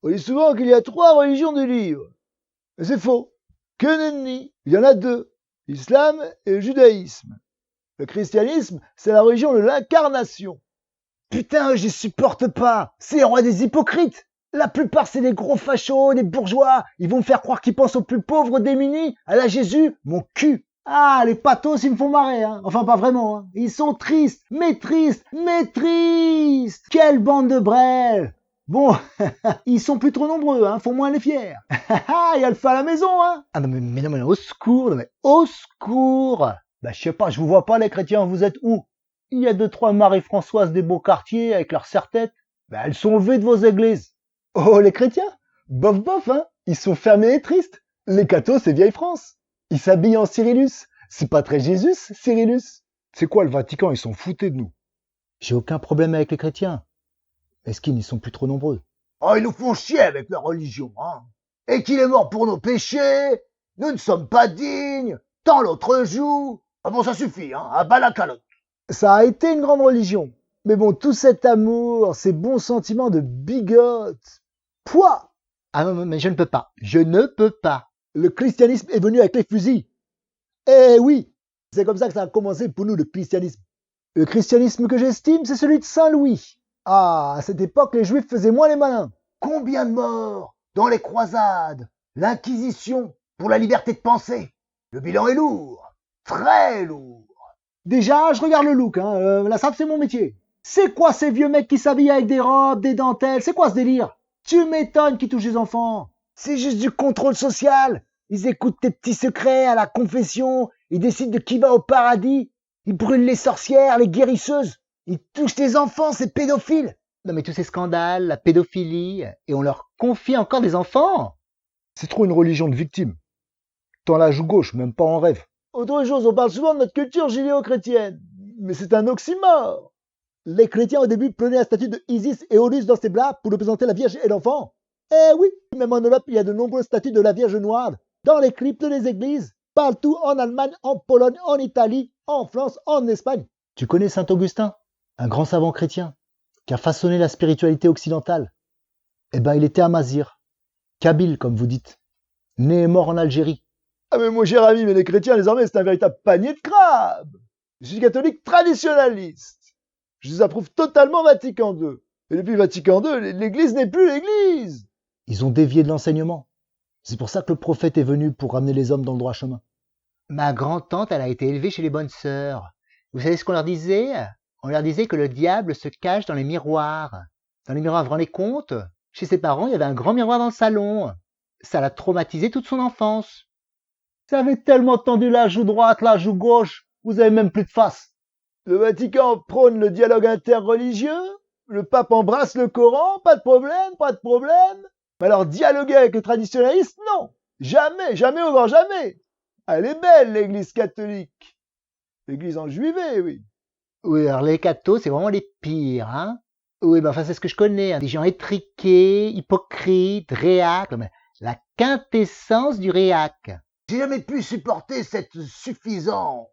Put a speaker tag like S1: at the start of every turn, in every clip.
S1: On dit souvent qu'il y a 3 religions du livre. Mais c'est faux. Que nenni. Il y en a 2. L'islam et le judaïsme. Le christianisme, c'est la religion de l'incarnation.
S2: Putain, je supporte pas. C'est les rois des hypocrites. La plupart, c'est des gros fachos, des bourgeois. Ils vont me faire croire qu'ils pensent aux plus pauvres démunis. À la Jésus, mon cul. Ah, les pathos, ils me font marrer, hein. Enfin, pas vraiment, hein. Ils sont tristes, mais tristes, mais tristes. Quelle bande de brêles. Bon, ils sont plus trop nombreux, hein. Faut moins les fiers. Il y a le feu à la maison, hein. Ah non, mais non, mais au secours, non, mais au secours. Bah, je sais pas, je vous vois pas, les chrétiens, vous êtes où? Il y a 2-3 Marie-Françoise des beaux quartiers avec leurs serre-têtes. Bah, elles sont levées de vos églises. Oh, les chrétiens? Bof bof, hein. Ils sont fermés et tristes. Les cathos, c'est vieille France. Ils s'habillent en Cyrillus. C'est pas très Jésus, Cyrillus.
S1: C'est quoi le Vatican? Ils sont foutés de nous.
S2: J'ai aucun problème avec les chrétiens. Est-ce qu'ils n'y sont plus trop nombreux?
S3: Oh, ils nous font chier avec leur religion, hein. Et qu'il est mort pour nos péchés. Nous ne sommes pas dignes. Tant l'autre joue. Ah bon, ça suffit, hein. À bas la calotte.
S1: Ça a été une grande religion. Mais bon, tout cet amour, ces bons sentiments de bigote. Pouah!
S2: Ah non, mais je ne peux pas. Je ne peux pas.
S1: Le christianisme est venu avec les fusils. Eh oui, c'est comme ça que ça a commencé pour nous, le christianisme. Le christianisme que j'estime, c'est celui de Saint-Louis. Ah, à cette époque, les juifs faisaient moins les malins.
S3: Combien de morts dans les croisades, l'Inquisition pour la liberté de penser. Le bilan est lourd, très lourd.
S2: Déjà, je regarde le look, hein. La sape, c'est mon métier. C'est quoi ces vieux mecs qui s'habillent avec des robes, des dentelles? C'est quoi ce délire? Tu m'étonnes qu'ils touchent les enfants.
S1: C'est juste du contrôle social. Ils écoutent tes petits secrets à la confession. Ils décident de qui va au paradis. Ils brûlent les sorcières, les guérisseuses. Ils touchent tes enfants, ces pédophiles.
S2: Non mais tous ces scandales, la pédophilie, et on leur confie encore des enfants.
S1: C'est trop une religion de victimes. Tant la joue gauche, même pas en rêve. Autre chose, on parle souvent de notre culture judéo-chrétienne. Mais c'est un oxymore. Les chrétiens au début prenaient la statue de Isis et Horus dans ses blas pour représenter la Vierge et l'enfant. Eh oui, même en Europe, il y a de nombreuses statues de la Vierge noire dans les cryptes des églises, partout en Allemagne, en Pologne, en Italie, en France, en Espagne.
S2: Tu connais saint Augustin, un grand savant chrétien, qui a façonné la spiritualité occidentale? Eh ben, il était amazir, kabyle comme vous dites, né et mort en Algérie.
S1: Ah mais mon cher ami, mais les chrétiens désormais c'est un véritable panier de crabes. Je suis catholique traditionnaliste. Je désapprouve totalement Vatican II. Et depuis Vatican II, l'église n'est plus l'église.
S2: Ils ont dévié de l'enseignement. C'est pour ça que le prophète est venu pour ramener les hommes dans le droit chemin. Ma grand-tante, elle a été élevée chez les bonnes sœurs. Vous savez ce qu'on leur disait? On leur disait que le diable se cache dans les miroirs. Dans les miroirs, vous vous rendez compte? Chez ses parents, il y avait un grand miroir dans le salon. Ça l'a traumatisé toute son enfance. Vous avez tellement tendu la joue droite, la joue gauche, vous avez même plus de face.
S1: Le Vatican prône le dialogue interreligieux. Le pape embrasse le Coran, pas de problème, pas de problème. Mais alors dialoguer avec le traditionnaliste, non. Jamais, jamais au grand jamais. Elle est belle, l'église catholique. L'église enjuivée, oui.
S2: Oui, alors les cathos, c'est vraiment les pires, hein. Oui, ben enfin, c'est ce que je connais, hein. Des gens étriqués, hypocrites, réacs, mais la quintessence du réac.
S3: J'ai jamais pu supporter cette suffisance.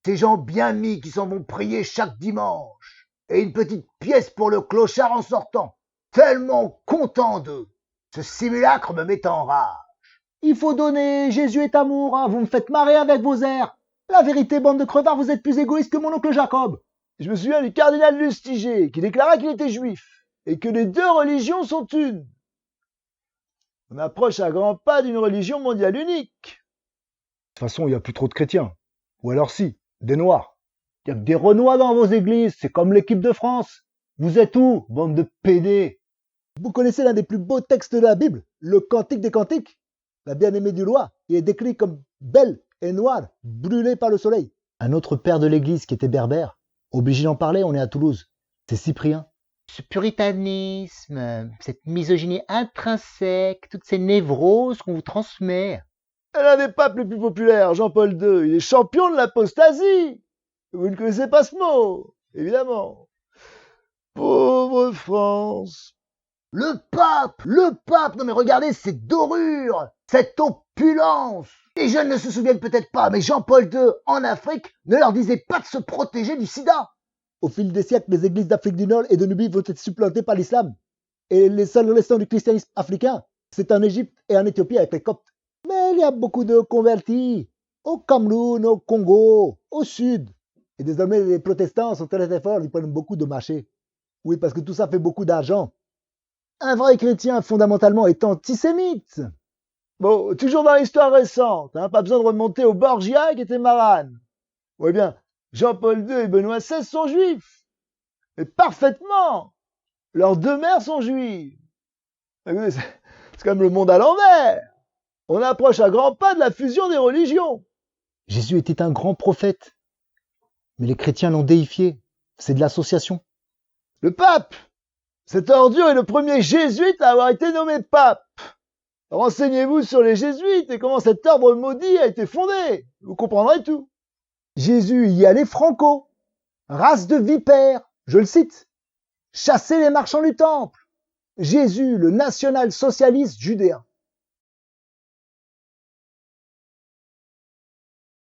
S3: Ces gens bien mis qui s'en vont prier chaque dimanche. Et une petite pièce pour le clochard en sortant. Tellement content d'eux. Ce simulacre me met en rage.
S2: Il faut donner, Jésus est amour, hein. Vous me faites marrer avec vos airs. La vérité, bande de crevards, vous êtes plus égoïste que mon oncle Jacob.
S1: Je me souviens du cardinal Lustiger qui déclara qu'il était juif et que les deux religions sont une. On approche à grands pas d'une religion mondiale unique. De toute façon, il n'y a plus trop de chrétiens. Ou alors si, des noirs.
S2: Il y a que des renois dans vos églises, c'est comme l'équipe de France. Vous êtes où, bande de pédés?
S1: Vous connaissez l'un des plus beaux textes de la Bible, le Cantique des Cantiques? La bien-aimée du roi, il est décrit comme belle et noire, brûlée par le soleil.
S2: Un autre père de l'église qui était berbère, obligé d'en parler, on est à Toulouse. C'est Cyprien. Ce puritanisme, cette misogynie intrinsèque, toutes ces névroses qu'on vous transmet.
S1: Et l'un des papes les plus populaires, Jean-Paul II, il est champion de l'apostasie. Vous ne connaissez pas ce mot, évidemment. Pauvre France.
S3: Le pape, non mais regardez cette dorure, cette opulence. Les jeunes ne se souviennent peut-être pas, mais Jean-Paul II, en Afrique, ne leur disait pas de se protéger du sida.
S1: Au fil des siècles, les églises d'Afrique du Nord et de Nubie vont être supplantées par l'islam. Et les seuls restants du christianisme africain, c'est en Égypte et en Éthiopie avec les Coptes. Mais il y a beaucoup de convertis au Cameroun, au Congo, au Sud. Et désormais, les protestants sont très très forts, ils prennent beaucoup de marchés. Oui, parce que tout ça fait beaucoup d'argent. Un vrai chrétien, fondamentalement, est antisémite. Bon, toujours dans l'histoire récente, hein, pas besoin de remonter aux Borgia qui étaient maranes. Oui bien, Jean-Paul II et Benoît XVI sont juifs. Et parfaitement. Leurs deux mères sont juives. C'est quand même le monde à l'envers. On approche à grands pas de la fusion des religions.
S2: Jésus était un grand prophète, mais les chrétiens l'ont déifié. C'est de l'association.
S1: Le pape, cette ordure est le premier jésuite à avoir été nommé pape. Renseignez-vous sur les jésuites et comment cet ordre maudit a été fondé. Vous comprendrez tout.
S2: Jésus y allait franco. Race de vipères, je le cite. Chasser les marchands du temple. Jésus, le national-socialiste judéen.